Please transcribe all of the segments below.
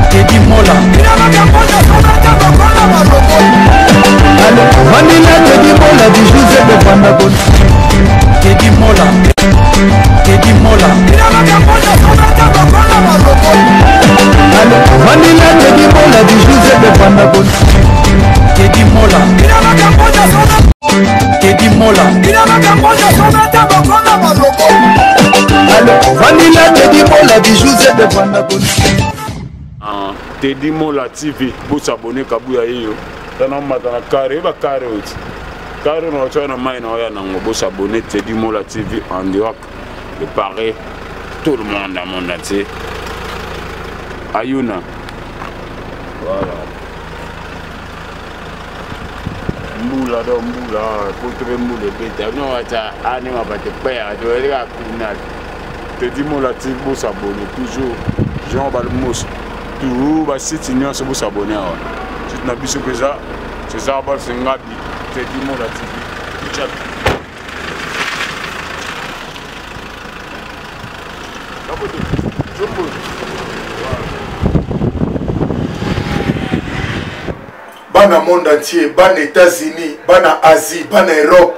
Teddy Mola Vanilla Teddy Mola di Giuseppe Pandabon Teddy Mola Teddy Mola Vanilla Teddy Mola di Giuseppe Pandabon Teddy Mola Teddy Mola Vanilla Teddy Mola di Giuseppe Pandabon Teddy Mola TV pour s'abonner kabuya yo tana matana carré ba carré oti carré no tona mai na ya na ngo s'abonner Teddy Mola TV en direct de Paris tout le monde dans mon entier Ayuna voilà Moula do moula pour trouver moule bête non acha ani ma pas te père tu vas criminal Teddy Mola TV pour s'abonner toujours Jean Balmos tout va site union se pour s'abonner à c'est na biso que ça c'est ça ba singabi Teddy Mola TV chat Bana monde entier, bana États-Unis, bana Asie, bana Europe.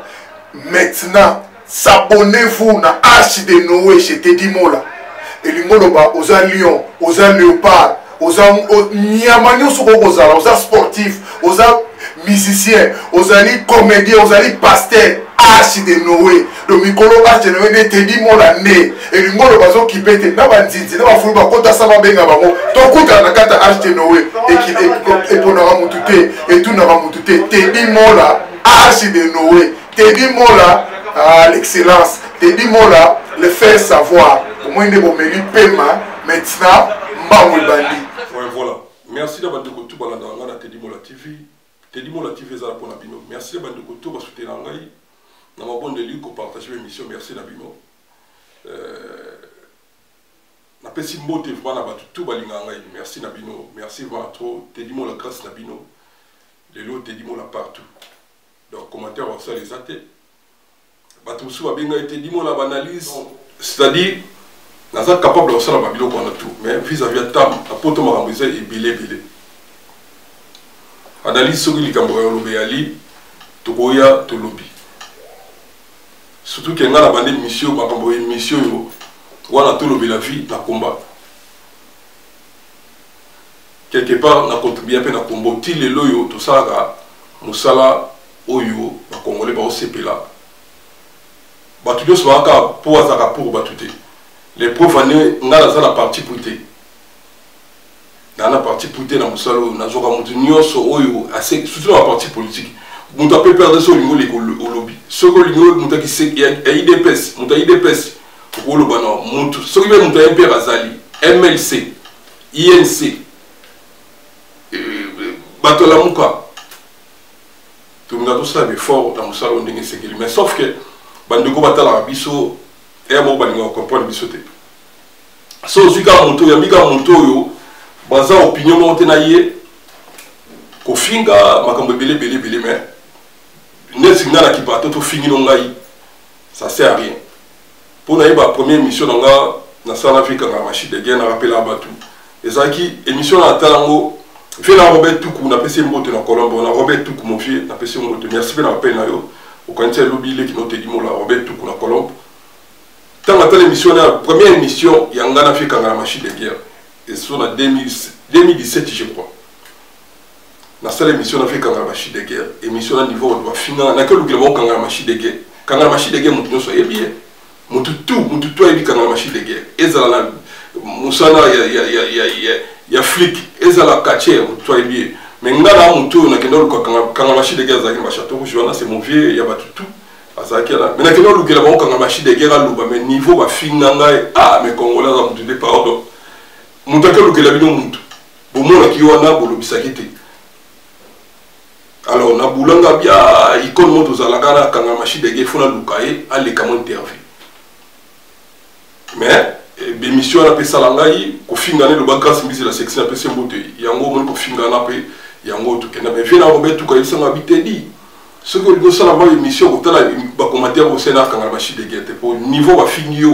Maintenant, s'abonnez-vous na Arche de Noé chez Teddy Mola. Et l'ingoloba aux Lion, aux Léopard, aux Niamani aux sportifs, aux musiciens, aux comédiens, aux pasteurs. Arche de Noé, le micro Arche de Noé de Teddy Mola né. Et l'ingoloba zo qui pète, n'a pas dit, n'a pas fouillé, kota sama benga bango. Ton coup dans la carte Arche de Noé et qui est pour n'avoir moututé et tout n'avoir moututé. Teddy Mola, Arche de Noé, Teddy Mola, l'excellence, Teddy Mola, le faire savoir. Pour moi, il est bon, mais il paiement maintenant, Mamoul Bandi. Voilà. Merci d'avoir tout le monde dans Teddy Mola TV. Teddy Mola TV, c'est pour Nabino. Merci d'avoir tout le monde soutenir l'angaï. Dans ma bonne ligne pour partager l'émission. Merci Nabino. Na pesi mbote vraiment na tout balinga ngai. Merci Nabino. Merci vraiment trop. Teddy Mola grâce Nabino. Les lots Teddy Mola partout. Donc commentaire on ça les athées. Batumsu a bien été Teddy Mola analyse. C'est-à-dire nous sommes capables de faire la Babylone qu'on a tout, mais vis-à-vis de Tam, à Poto Marambouze et Bilé. Analyse sur les Cambodgiens, Lobéali, Togoya, Tolobi. Surtout qu'il y a une bande de mission, une mission, où on a tout lobby la vie, dans le combat. Quelque part, on a contribué à peine à combat. Til et loyo, tout ça, Moussala, Oyo, on a congolais, on a CP là. Batoudio, c'est un pour Azara pour Batouté. Les preuves on a la partie poutée. Dans la partie poutée, dans le salon, dans le surtout dans la partie politique. On a pu perdre ce niveau au lobby. Ce que l'Union qui sait qu'il y a IDPS, on a IDPS, pour le banon, ce qui est monté MP Razali, MLC, INC, Batolamouka. Tout le monde a tout ça, mais fort dans le salon de sécurité. Mais sauf que, Bandeko Batala Bisso, et à mon balingo comprendre bisoté. So zuka monto ya mika monto yo baza opinion monte na ye ko finga makambo belé mais ne signal qui part to fingi no ngai ça sert à rien. Pour na ba première mission nga na South Africa na machine de guerre na rappel à batu. Ezaki émission na talango fait na Robert Tuku na PC mbote na Colombo na Robert Tuku mon fils na PC mbote merci bien rappel na yo au connaître lobby le qui note Teddy Mola Robert Tuku na Colombo. Tant que l'émission, la première émission, il y a un fait quand la machine de guerre. Et c'est en 2017, je crois. La seule émission, on a fait quand la machine de guerre. Émission à niveau, on doit finir. On a que le gouvernement quand la machine de guerre. Quand la machine de guerre, on soit bien. On tout est quand la machine de guerre. Et ça, il y a flic. Et ça, la caché, on soit bien. Mais on a un tour, quand la machine de guerre, c'est mon vieux, il y a tout. Mais maintenant, nous avons quand la machine de guerre, mais niveau va finir. Ah, mais Congolais, on a pardon. Nous avons que la vie de bon, moi, qui on a pour le bisakité. Alors, on a boulanga bien, il compte aux alagana quand la machine de guerre, faut la loukaye, aller comment interview. Mais, l'émission a fait ça, au finir le bagage, c'est la section, il y a un moment pour finir, il y a un autre. Mais viens à Robert, tout cas, il s'en habite dit. Ce que nous avons une émission, nous avons commentaire au Sénat quand la machine de guerre. Pour le niveau va finir,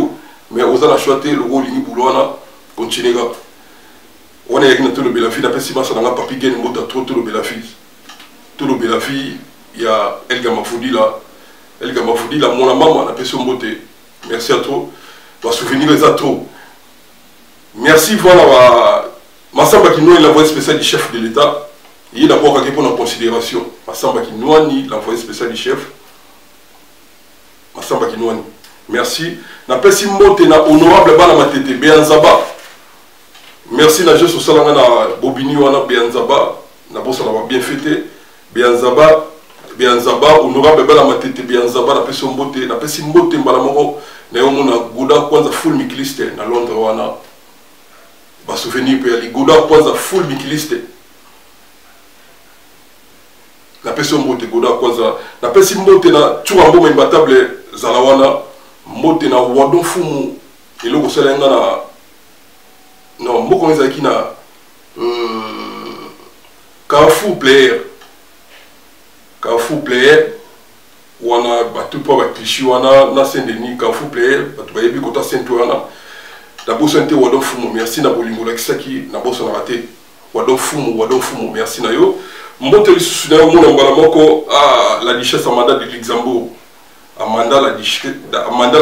mais nous allons choisir le rôle de Bouloana, continuer. On est avec tout le Belafi, d'après si ça n'a pas piqué une moto trop tout le Belafi. Tout le Belafi, il y a El Gamafoudi là. El Gamafoudi là, mon maman, on a fait son beauté. Merci à toi. On va souvenir les trop. Merci, voilà. Massamba Kinoani, l'envoyé spécial du chef de l'État. Il est d'abord à prendre en considération. Massamba Kinoani, l'envoyé spécial du chef. Massamba Kinoani. Merci. N'appelle si moté na honorable bana matete Beanzaba. Merci na jeune social na Bobini wana Beanzaba. Na bossa na bien fêté. Beanzaba honorable bana matete Beanzaba na pesi mbote na pesi mbote mbala moko na yo mona goda kwanza full mikiliste na Londres wana. Ba souvenir pe ali goda kwanza full mikiliste. Na pesi mbote goda kwanza na pesi mbote na tuambo imbatable zalawana. Mote na wadon fumu eloko selenga na non moko ezaki na Carrefour player wana batu po baklishi wana na Saint-Denis Carrefour player batu bayebi kota Saint wana na boso nte wadon fumu merci na bolingo la kisaki na boso na raté wadon fumu merci na yo mbote lisusu na yo mona mbala moko la duchesse Amanda de Luxembourg. Amanda la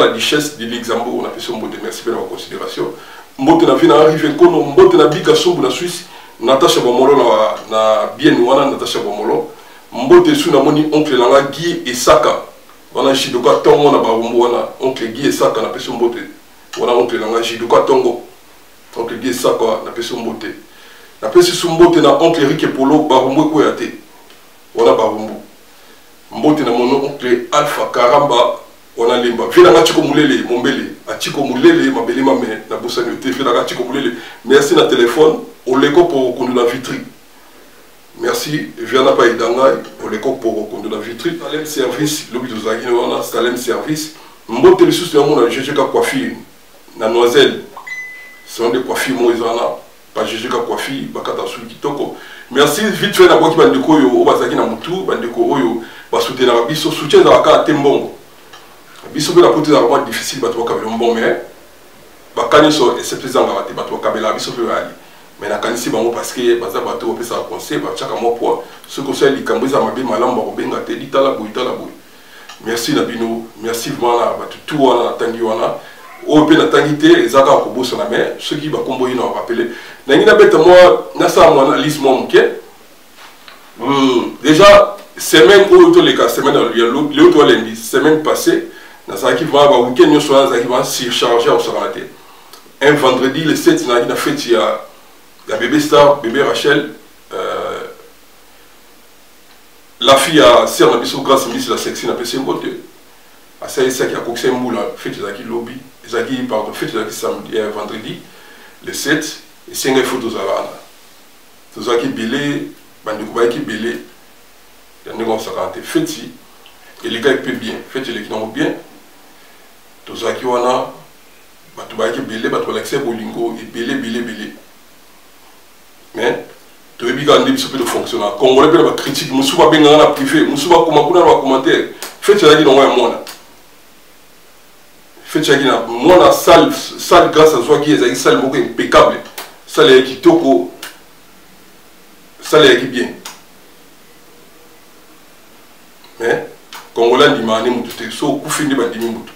duchesse de Luxembourg, on a fait son mot de merci pour la considération. Mbote na vina arrive kono, mbote na bika sombu na Suisse, Natacha Bomolo na bien wana Natacha Bomolo. Mbote su na moni oncle langa Guy et Saka. Wana jidoka tongo na barumbu wana oncle Guy et Saka na peso mbote. Wana oncle langa jidoka tongo. Oncle Guy et Saka na peso mbote. Na peso mbote na oncle Eric Polo barumbu ko yate. Wana barumbu. Mbote na mon oncle Alpha Karamba wana limba vina nga chiko mulele mombele achiko mulele mabele mame na bossa nyote vina nga chiko mulele merci na téléphone oleko pour kondu na vitri merci viana pa idanga oleko pour kondu na vitri Salem service lobi tozaki wana Salem service mbote lisusu ya mona GGK coiffure na Noiselle sont des coiffures mo ezana pas GGK coiffure bakata sulu kitoko merci vite fait na boki bandeko yo obazaki na mutu bandeko oyo ba soutenir biso soutien za ka tembongo biso pe la côté za vraiment difficile ba to ka bon mais ba kaniso excepté za ngati ba to ka bela biso pe ali mais na kanisi bango parce que baza ba to pesa conseil ba chaka mo poa ce conseil likambiza mabe malamba ko benga te ditala boy merci na bino merci vraiment ba tout wana tangi wana o pe na tangité ezaka ko bossa na mais ceux qui ba kombo ina rappeler na ngina beta moi na sa mo analyse mo mke déjà semaine où les cas semaine l'autre lundi semaine passée dans ça qui va week-end nous soir ça qui va surcharger au Sarate un vendredi le 7 na a fait il y a bébé Star bébé Rachel la fille a serre na biso grâce mise la sexy na PC mbote à ça qui a coxé mboula fait zaki lobby zaki pardon fait zaki samedi vendredi le 7 et 5 photos à la zaki belé bandiko ba ki belé il y a un Sarate fait si et les gars peut bien fait les qui n'ont bien tout ça qui wana batu ba ki belé batu l'accès bolingo et belé mais tu es bien gardé sur le fonctionnaire congolais peut la critique musuba benga na privé musuba kuma kuna na commentaire fait la qui non ouais moi fait la qui na moi na salle grâce à toi qui est salle moko impeccable salle qui toko salle qui bien mais congolais ndimani mutu te so kufindi bandimi mutu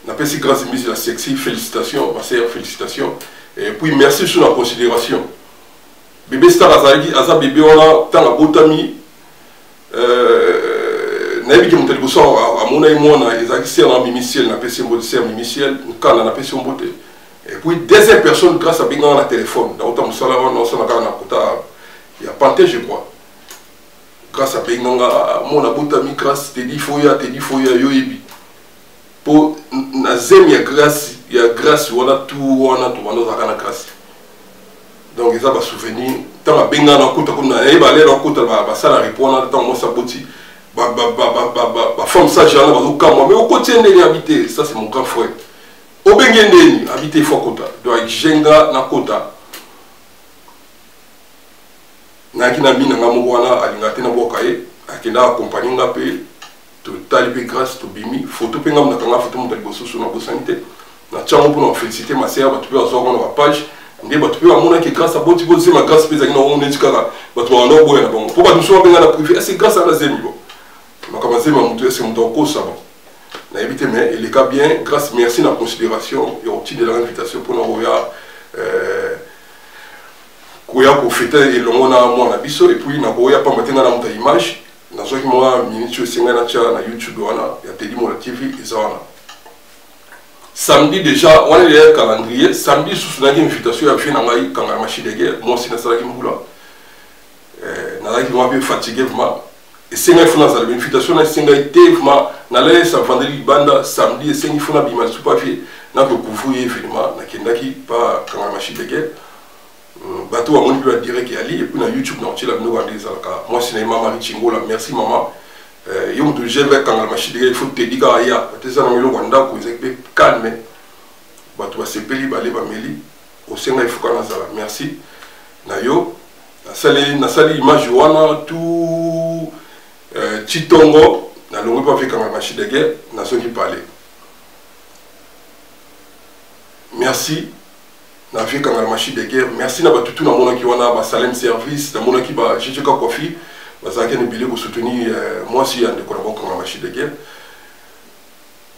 na pesi grâce mise la sexy félicitations ma sœur félicitations et puis merci sur la considération bébé Star azali aza bébé ona tanga botami na ebi ke mutali boso amona imona ezaki sœur na mimiciel na pesi mbote sœur mimiciel kana na pesi mbote et puis deuxième personne grâce à binga na téléphone na autant musala on na kana na kota il y a Panté je crois grâce à Benanga, mon abotami grâce, te dit foya yo ebi. Pour na zem ya grâce, on a tout zakana grâce. Donc ils ont souvenir, tant à Benga na kota comme na eba aller na kota ba sala répondre tant moi saboti ba femme ça jana ba okama mais au côté ndeni habiter, ça c'est mon grand frère. Au bengendeni habiter fo kota, doit jenga na kota. Nakina mina ngamo wana alingate na bokaye akenda accompagner ngape to talipe grâce to bimi photo pe ngam na kanga photo mo talibo soso na bosanité na tchango pour féliciter ma sœur ba tu peux avoir na page nde bato pe bamona ke grâce a boti boti ma grâce pe ezalaki na ngo neti kaka bato banda boya na bango mpo bato mosusu babenga na privé ese grâce ana zemi bo makambo azemi ya motu ese moto akosa bo nayebi te mais eleka bien grâce merci na considération ya otindelaka invitation mpona koya kofete elongo na mwana biso epuis nakoya pamba te nga na moto ya image nazwaki mwa minute oyo esengai natya na youtube wana ya Teddy Mola TV eza wana samedi déjà wana ya calendrier samedi lisusu nayaki invitation ya vie na ngai kanga machine de guerre mwasi nasalaki mbula nazalaki mwa mpe fatigue vraiment esengai fo nazala invitation na esengai te vraiment nalayesa vendredi libanda samedi esengi fo nabima lisusu pa vie nakokuvu ye événement nakendaki pa kanga machine de guerre bato bamoni mpe badirect yali epuis na youtube na otiela bino bande ezalaka mwasi na ye mama richingola merci mama yo moto geve kangala machine de guerre il faut Teddy kaka ya bateza na eloko ya ndako ezali mpe calme bato basepeli bale bameli osenga ifuka nazala merci na yo nasali image wana tout titongo nalongwi mpe avekanga machine de guerre nazongi pale merci na avekanga la machine de guerre merci na batutu namonaki wana basalem service namonaki ba jejeka kofi bazalaki na ebele kosoutenir mwasi ya ndeko na bokanga machine de guerre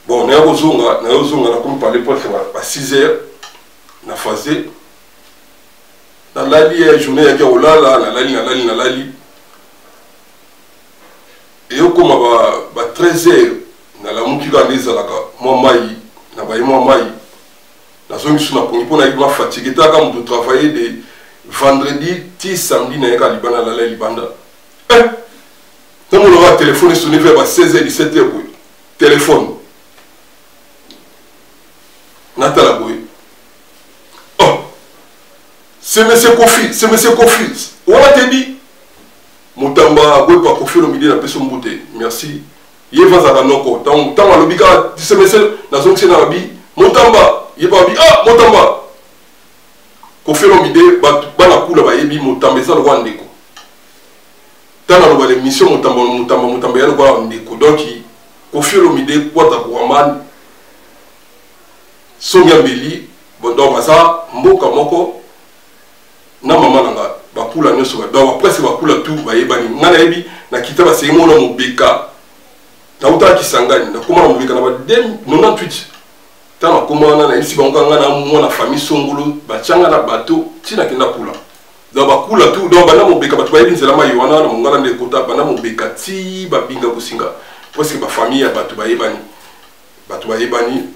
bon nayozonga nakomi parle mpo ba 6 heures na phase nalali journée yaki ya kolala nalali eyokoma ba 13 heures nalamuki kaka nde ezalaka mwa mai na baye mwa mai nazongi su na pongi mpo nayeki ma fatigue etaka moto travailler de vendredi ti samedi nayeka libanda nalala libanda namonaka telefone esoni vers ba 16h 17h boye telefone natala boye c'est monsieur Kofi wana tebi motamba boyepa Kofi Olomide na peso mbute merci ye vazaka noko ntango alobi kaka semese nazongisi na babi motamba ye babi motamba Kofi Olomide bana kula bayebi motamba eza lokwa ndeko tana loba l'émission motamba ya lokwa ndeko donc Kofi Olomide kwata kuamani songi ya mbeli donc baza mboka moko na mama nanga bakula nyonso donc presque bakula tout bayebani nga nayebi nakita basengi mona mobeka nautaka kisangani nakoma na mobeka na ba 98 tana nakoma wana nayebisi bango nga na mwana famille songolo batianga na bato ntina kenda kula donc bakula tout donc bana mobeka bato bayebi nzela mai wana na mongala nde kota bana mobeka ti babinga kosinga presque bafamille ya bato bayebani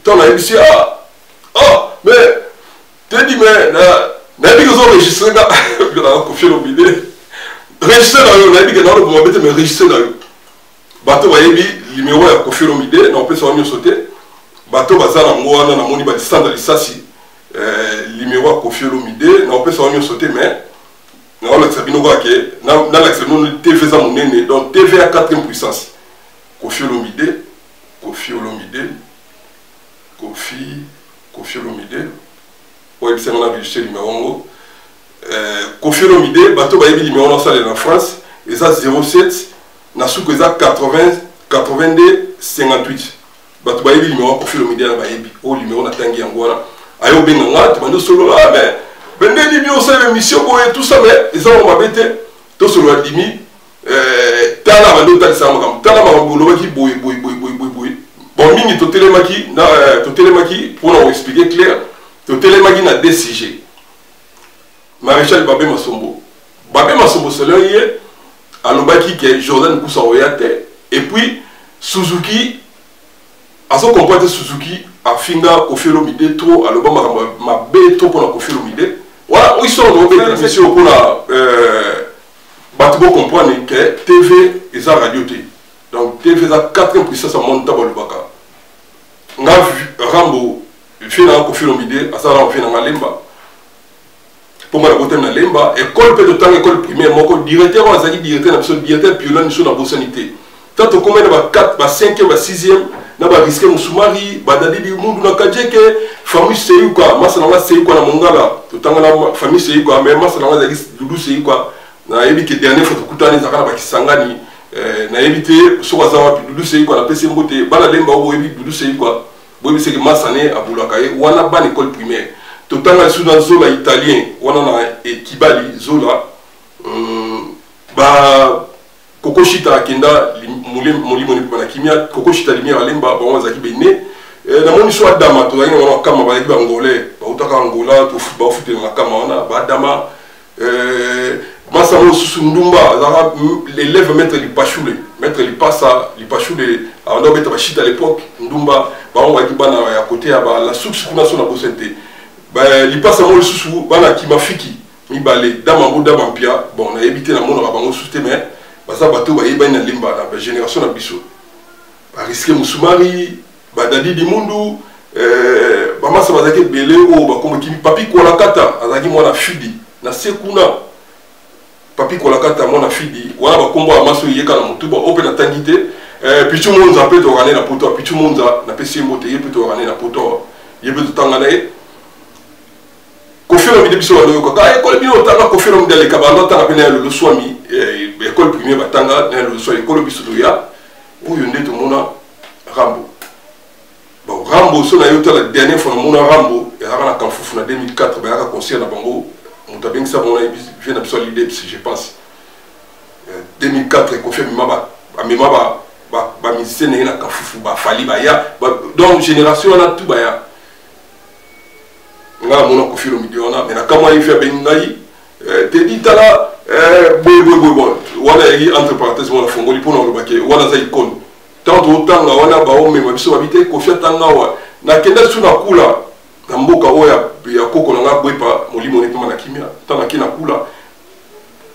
to nayebisi mais Teddy mais nayebi ke ozoregistre nga Kofi Olomide registre na yo nayebi ke naolo bomabete mais registre na yo bato bayebi numéro ya Kofi Olomide na opesa wa nyonso te bato baza nango wana namoni badistance ya lisasi numéro ya Kofi Olomide na opesa wa nyonso te mais naolakisa bino kaka ke nalakisa bino TV eza monene donc TV ya 4e puissance Kofi Olomide ouais c'est mon avis chez numéro Kofi Olomide bato bayebi numéro na salle en France et ça 07 na souko ça 82 58 bato bayebi numéro Kofi Olomide na bayebi o numéro na tangi yango wana ayo benga ngati bando solo là mais bende ni bio ça émission boye tout ça mais ils ont mabete to solo la dimi tala bando tala ça makam tala makambo lobaki boye bon mingi to telemaki pour nous expliquer clair to telemaki na DCG Maréchal Babé Masombo selon hier alobaki que Jordan Kousa oyate et puis Suzuki a son comportement Suzuki a finga Kofi Olomide trop aloba ma bé trop pour la Kofi Olomide voilà ils sont dans des émissions pour la battre comprendre que TV et ça radio T donc TV ça 4e puissance monte à Bolbaka nga Rambo fina Kofi Olomide asala fina ngalemba pour moi la na lemba école peut de école primaire moko directeur azali directeur directeur piolani sur la bosanité tant comme na ba 4 ba 5e ba 6e na ba risque musumari ba dadi mundu na kajeke famille sey quoi masala na sey quoi na mongala to tanga na famille sey quoi mais masala na dudu sey quoi na yebi ke dernier photo kutani zakana ba kisangani na éviter so wazawa dudu sey quoi na pese mbote bala lemba o yebi dudu sey quoi boyebi c'est que masane abulaka wana ban école primaire totanga sous dans zola italien wana na Kibali zola ba kokoshita akenda molimo ni pana kimia kokoshita limia alemba ba wanza kibene na moni so adama to zaki wana kama ba ba ngolais ba utaka Angola to ba futé na kama wana ba adama masa mo susundumba za l'élève mettre li pachule mettre li passa li pachule on doit mettre ba shita à l'époque ndumba ba on va kibana ya côté ya ba la source kuna so na bosente ba li passa mo susu bana kimafiki mi balé dama mo dama pia bon na éviter na mona ba bango susté mais basa bato ba yeba na limba na génération na biso ba risquer musumari ba dadi di mundu ba masa bazake belé o ba comme kimi papi ko la kata azaki mwana fidi na sekuna papi ko la kata mwana fidi wala ba kombo amaso yeka na mutuba open na tangité pichu monza pe to rané na poto pichu monza na pesi mbote yepe to rané na poto yepe to tangana e kofiro mi debiso walo ka école bi o tanga kofiro mi dele ka ba no tanga pena le swami école primaire batanga na le swami école biso to ya o yonde to mona Rambo bon Rambo so na yota la dernière fois mona Rambo ya na kamfufu na 2004 ba ya concert na bango mutabeng sa mona vient absolument l'idée je pense 2004 confirme maba amema ba musicien na kamfufu ba fali ba ya donc génération na tout ba ya nga mona kofiro miliona mais na kama yifia bengai te dit tala bon wana yi entre parenthèses mona fongoli pona lo bake wana za icône tant otanga wana ba ome mabiso babite kofia tanga wa na kenda suna kula na mboka oya ya koko nga bwepa molimo ne pema na kimia tanga kina kula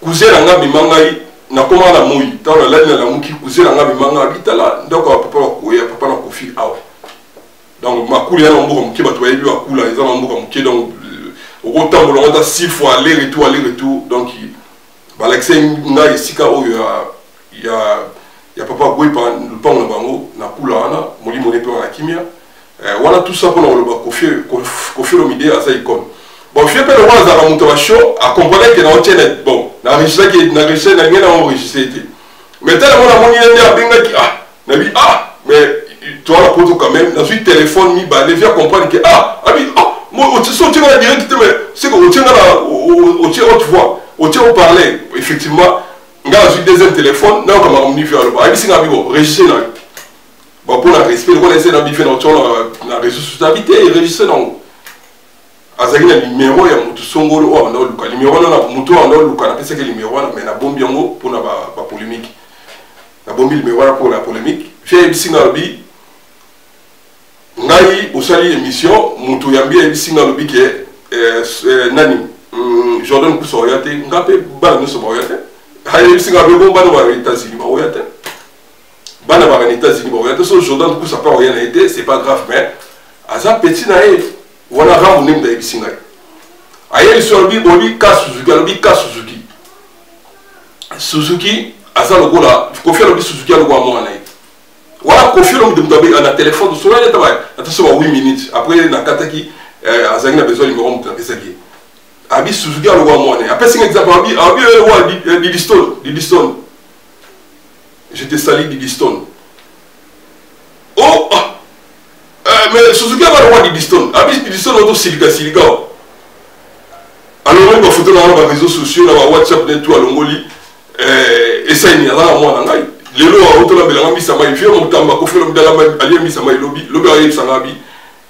kuzera nga bimangai na koma na moyi tanga la na muki kuzera nga bimanga bitala ndoko papa ko ya papa na kofi awa donc makuli ya mboka muke bato bayebi bakula eza mboka muke donc okotambola ngata 6 fois aller retour donc balakise nga esika oyo ya papa bwepa lupango na bango na kula wana molimo ne pema na kimia wana tout ça pour le confier l'idée à ça icône bon je peux le voir dans mon show à comprendre que dans internet bon na registre qui na registre na ngena enregistré mais tellement la moni ndia benga ki nabi mais tu as la photo quand même dans suite téléphone mi ba les vient comprendre que abi moi au so tu vas direct mais c'est que au tient là au tu vois au tient au parler effectivement nga suite deuxième téléphone na comme on faire le ba singa bi bon registre là bon pour la respect on essaie d'habiter dans la réseau social habiter et registre non azaki na numéro ya mutu songolo o ndo luka numéro na mutu ndo luka na pesa que numéro mais na bombi yango pour na ba polémique na bombi numéro pour la polémique fait bisinga bi ngai osali émission mutu yambi bisinga bi ke nani Jordan Kusoyate ngape ba no so boyate haye bisinga bi bomba no ba États-Unis ba oyate bana ba en États-Unis bon il y a ce Jordan coup ça pas rien été c'est pas grave mais aza petit na e wana Rambo nem da bisinga aye sur bi boli ka Suzuki aza lokola confie le Suzuki lo kwa mwana e wala confie le mdabe na téléphone de sola ta ba attention 8 minutes après na kataki aza na besoin numéro mta pesaki abi Suzuki lo kwa mwana après c'est exemple abi wa di Stone j'étais sali Diddy Stone. Oh mais Suzuki a le roi Diddy Stone. Abi Diddy Stone auto silica. Alors on va photo dans les réseaux sociaux, dans WhatsApp et tout à l'ongoli. Et ça il y a là moi nangai. Les lois auto la belanga mi sama ifia mon tamba ko felo mdala ali mi sama lobby ayi sangabi.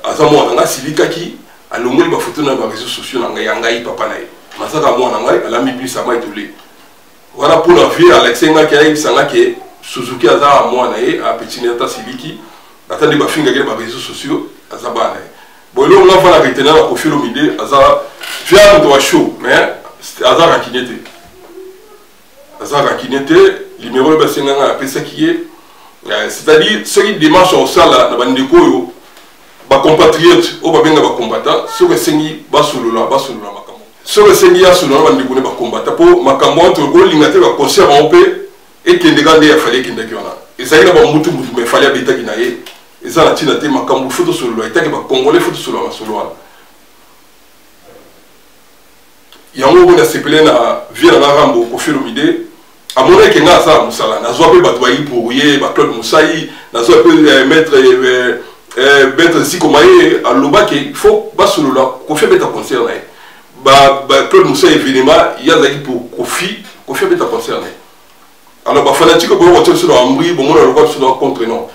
Asa moi nanga silica ki à l'ongoli ba photo dans les réseaux sociaux nangai papa nae. Masaka moi nangai ala mi bi sama itolé. Voilà pour la vie Alexenga qui a sanga ki Suzuki aza à moi nae a petit neta siliki atandi ba finga ke ba réseaux sociaux aza ba nae bon là on va la retenir la confie l'omide aza via de show mais aza rakinete numéro le basenga a pesa qui est c'est-à-dire ceux qui démarchent au sala na bandeko yo ba compatriotes o ba benga ba combattant ceux qui sengi ba solola makambo ceux qui sengi ya solola bandeko ne ba combattant pour makambo entre ko lingate ba concert on peut et qui ndega nde ya fallait qui ndaki wana ezali na ba mutu mais fallait habiter ki na ye ezala tina te makambo photo solo etaki ba congolais photo solo ba solo wana yango bona sepele na vie na Rambo Koffi Olomide amona ke nga sa musala na zo pe bato ba yi pour ye ba Claude Moussaï na zo pe maître Bête si comme à l'oba il faut basolo là Kofi bête concerné Claude Moussa évidemment il y a pour Kofi bête concerné alors fanatique pour voter sur l'ambri bon on le sur le contre non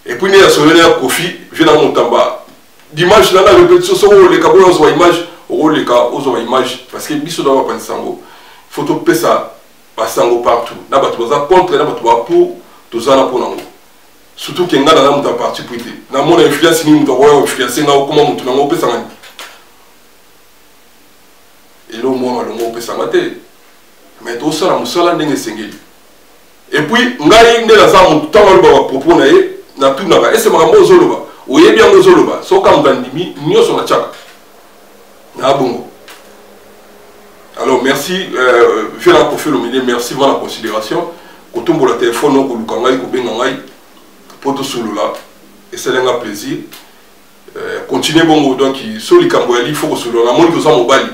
et puis il y a sur le Kofi vient à Montamba dimanche là la répétition sur les cas aux images au les cas aux images parce que biso doit pas sango photo pesa pas sango partout na ba tu contre na ba tu pour tous en pour nango surtout que ngana na muta parti puité na mon influence ni muta wa influence na comment mutu na ngo pesa ngani et lo mo pesa ngate mais tout ça la musala ndenge sengeli et puis ngai ndela za mutu tanga ba propos na ye na tout na ba ese makambo zoloba oyebi yango zoloba so ka mutandimi nyoso na chaka na bongo. Alors merci viens pour faire le milieu merci pour la considération ko tombo la téléphone ko lukangai ko bengangai pour tout solo là et c'est un plaisir continuer bon donc sur les camboyali il faut que solo na moni ko za mobali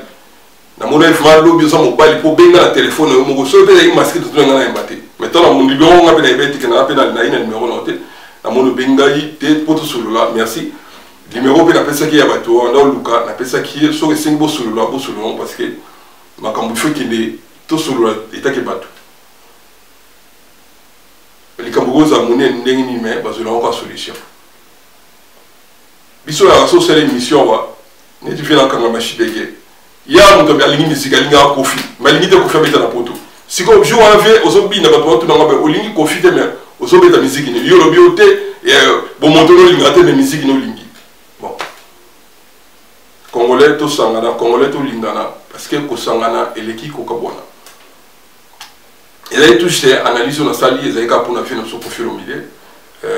na moni vraiment lobi za mobali pour benga la téléphone mo ko so be na masque tout ngana embate maintenant na mon numéro ngabe na ebeti kana pe na ina numéro noté na moni bengai te pour tout solo là merci numéro pe na pesa ki ya bato na luka na pesa ki so ke singbo solo là bo solo parce que makambo faut qu'il est tout solo là eta ke bato les Cambodgiens ont mené une ligne mais parce que là on a solution. Biso la raison c'est l'émission wa. Ne tu fais la kanga machine de guerre. Il y a un tombé à ligne musique à ligne à Kofi. Mais ligne de Kofi à mettre na poto. Si comme jour en fait aux zombies n'a pas tout dans la au ligne Kofi de mais aux zombies de musique ni yo le bioté et bon monter le ligne rater de musique no ligne. Bon. Congolais to sangana Congolais to lingana parce que ko sangana et l'équipe ko kabona. Et là, il touche analyse sur la salle, il y a pour faire notre profil au milieu.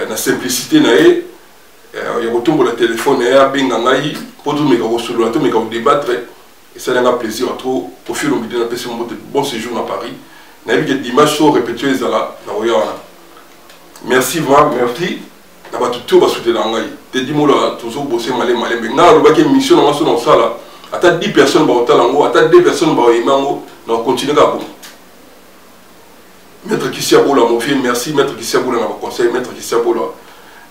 La simplicité, il y a retour pour le téléphone, il y a bengangai pour tout méga sur le méga débattre. Et ça, il y a un plaisir à trop profil au milieu, on a passé un bon séjour à Paris. Il y a des images sont répétées là, merci vraiment, merci. On va tout va soutenir l'angai. T'es dit moi toujours bosser malé malé. Mais là, on va qu'il y a une mission dans ça là. À ta 10 personnes vont au talango, à ta 2 personnes vont au imango, on continue à bon. Maître Kissiaboula, mon fils, merci. Maître Kissiaboula, mon conseil. Maître Kissiaboula,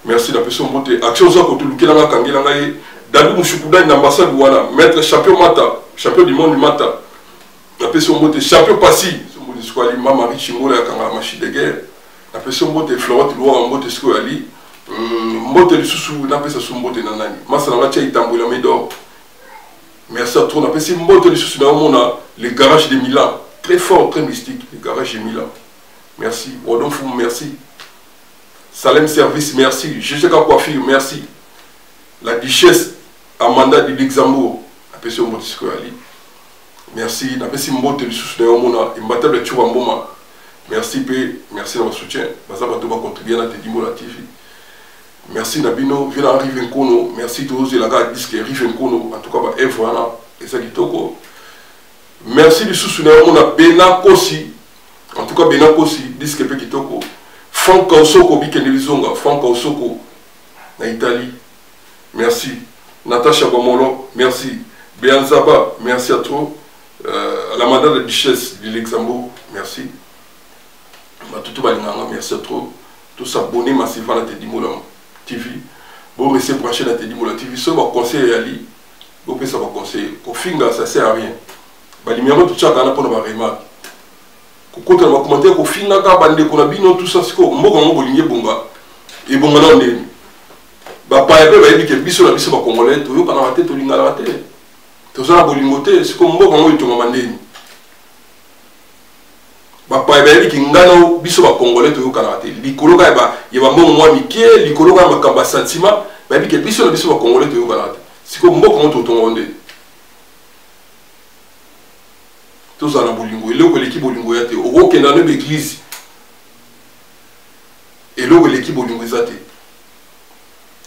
merci. La personne beauté. Action ça, quand tu le kilang à Kangilangaye. Dadou Mouchoukouda, une ambassade, voilà. Maître champion Mata, champion du monde du Mata. La personne beauté. Champion Passi. Son beauté Squali, Mamari Chimola, Kanga Machi de guerre. La personne beauté. Florent Loire, beauté Squali. Beauté du Soussou, la personne son beauté Nanani. Massalama Tchaï Tamboula Médor. Merci à toi. La personne beauté du Soussou, les garages de Milan. Très fort, très mystique. Les garages de Milan. Merci. Rodon Fou, merci. Salem Service, merci. Jessica Coiffure, merci. La Duchesse Amanda de Luxembourg, la personne Motisco Ali. Merci. La personne Mote de Sousneo Mona, et Mbata de Chouamboma. Merci, P. Merci de votre soutien. Bazaba Toba contribuer à Tedimo la TV. Merci, Nabino. Vila Rivenkono. Merci, tous la gare disque Rivenkono. En tout cas, Evana. Et ça qui toko. Merci du Sousneo Mona, Bena Kosi. En tout cas, Benako aussi, disque Pekitoko. Franck Osoko, Bikenelizonga, Franck Osoko, en Italie. Merci. Natacha Bomolo, merci. Béanzaba, merci à toi. La madame de Duchesse de Luxembourg, merci. Tout Balinganga, merci à toi. Tout s'abonner massivement à Tedimo TV. Bon, restez branché à Tedimo TV. Ce va conseiller à lui. Bon, ça va conseiller. Au finga, ça sert à rien. Balimiro, tout ça, pour nous remarquer. Quand on va commenter qu'au final, tout ça, c'est qu'on va ligner bonga. Et bonga là, on est. Bah, pas un peu, que biso la biso va congolais, tout le monde a raté, tout le monde a raté. Tout ça, bolingoté, c'est comme moi, on est tout le monde. Bah, pas un peu, que ngano biso va congolais, tout le monde a raté. L'icologa, il va mon moi, Mickey, l'icologa, ma kamba sentiment, bah, que biso la biso va congolais, tout le monde a raté. C'est comme moi, on est tout le monde. Tout ça dans Bolingo. Et là où l'équipe Bolingo est, au gros qu'il y a une église. Et là où l'équipe Bolingo est.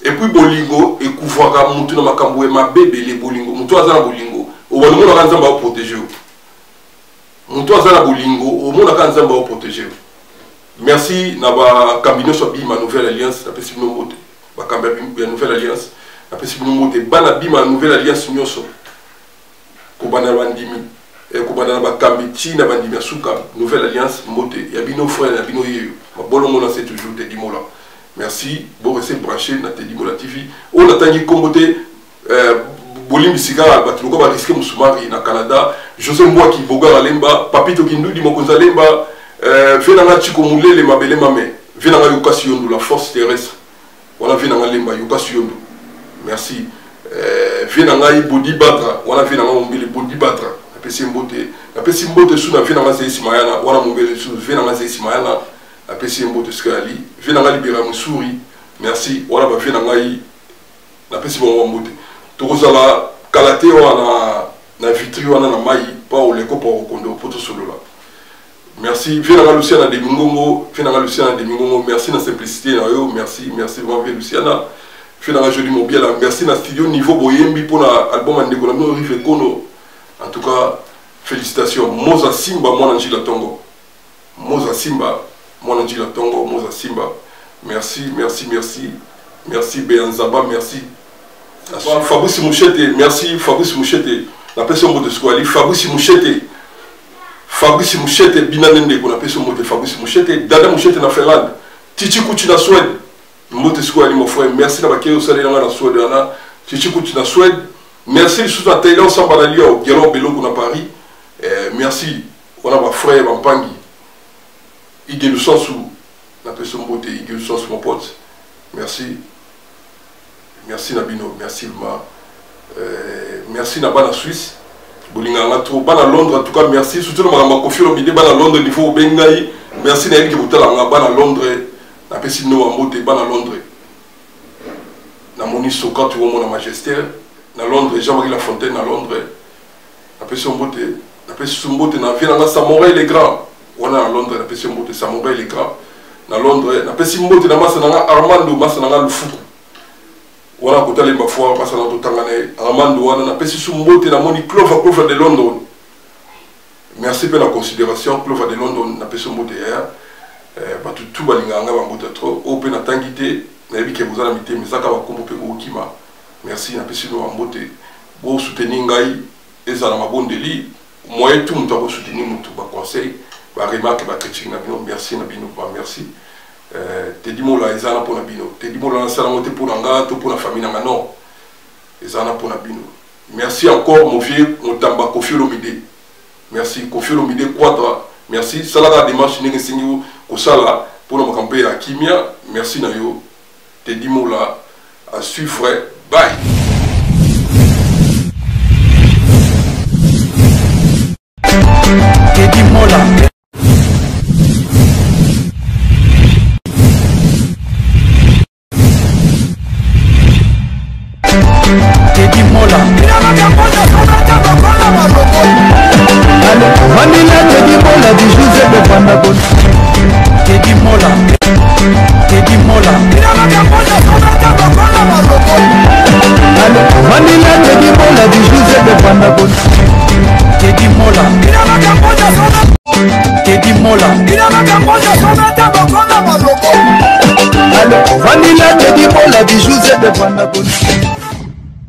Et puis Bolingo, et Kouvara, Moutou na Makambo, et ma bébé, les Bolingo, Moutou Azana Bolingo, au monde a Kanzamba au protéger. Moutou Azana Bolingo, au monde a Kanzamba au protéger. Merci, Naba Kambino Sobi, ma nouvelle alliance, la possible moté. Ma nouvelle alliance, la possible moté. Banabi, ma nouvelle alliance, Nyoso. Kobana Wandimi. Et Kobana Bakambi, na Bandimia Souka, nouvelle alliance, moté. Yabino frère, Yabino Yeyo. Ma bolongo c'est toujours Tedimo là. merci bon rester branché na Teddy Mola TV on attend comboté Bolim Sika batuluko ba risque musumari na Canada José Mbwaki Boga Lemba Papito Kindudi Mokonza Lemba venanga Chiko Mulele Mabele Mame venanga Yukasi Yondo la force terrestre voilà venanga Lemba Yukasi Yondo merci venanga Bodi Batra voilà venanga Mombele Bodi Batra apesi mbote suna venanga Zeisi Mayana voilà Mombele suna venanga Zeisi Mayana apesi mbote skali venanga Libera Musuri merci voilà ba venanga apesi bon mbote tokozala kalate wana na vitri wana na mai pa oleko pa okondo poto solola merci venanga Luciana de Mingongo venanga Luciana de Mingongo merci na simplicité na yo merci vraiment Luciana venanga Joli Mobiela merci na studio niveau boyembi pour na album andeko na no rive kono en tout cas félicitations Moza Simba mwana njila tongo Moza Simba mwana njila tongo Moza Simba merci Beanzaba merci Fabrice Mouchete, merci Fabrice Mouchete. La personne de Squali, Fabrice Mouchete, Binanende, qu'on appelle son mot de Fabrice Mouchete, Dada Mouchete na Finlande, Titi Kouti na Suède, mot de Squali, mon frère, merci d'avoir été au Salé dans la Suède, Titi Kouti na Suède, merci sous la Thaïlande, sans Banalia, au Guéron Bello, qu'on a Paris, merci, on a ma frère, Mampangi, Igué le Sansou, la personne beauté, Igué le Sansou, mon pote, merci. Merci Nabino, merci Luma, merci Nabana Suisse, Bolinganga trop, Bana Londres en tout cas merci, surtout le Maramba Kofi Lomide, Bana Londres niveau Bengaï, merci Naïm Kibutalanga, Bana Londres, na Pessi No Amote, Bana Londres, na Moni Soka, tu vois mon majesté, na Londres, Jean-Marie Lafontaine, na Londres, na Pessi Mbote, na Pessi Mbote, na Vienanga Samouraï les grands, on a à Londres, na Pessi Mbote, Samouraï les grands, na Londres, na Pessi Mbote, na Masananga Armando, Masananga Lufuku. Voilà, quand on a une fois, parce qu'on a Armando, on a passé sous Mbote, on a moni Clova de Londres. Merci pour la considération, Clova de Londres, on a passé Mbote hier. Tout va l'inga, on a Mbote trop. Open a tangité, on a vu que vous avez mis, mais ça va comme on peut Kima. Merci, on a passé Mbote. Pour soutenir Ngaï, et ça, on a bon délit. Moi, tout le monde doit soutenir mon conseil, remarque, critique, merci, merci. Teddy Mola ezana pour Nabino. Teddy Mola sala monté pour Nanga, tout pour la famille Nanga non. Ezana pour Nabino. Merci encore mon vieux, mon tamba Kofi Olomide. Merci Kofi Olomide Quadra. Merci Salada démarche n'engue singu Kosala pour le camper à Kimia. Merci Nayo. Teddy Mola à suivre. Bye. Teddy Mola. Teddy Mola Vanilla Teddy Mola du José de Bandabon Teddy Mola Vanilla Teddy Mola du José de Bandabon Teddy Mola Vanilla Teddy Mola du José de Bandabon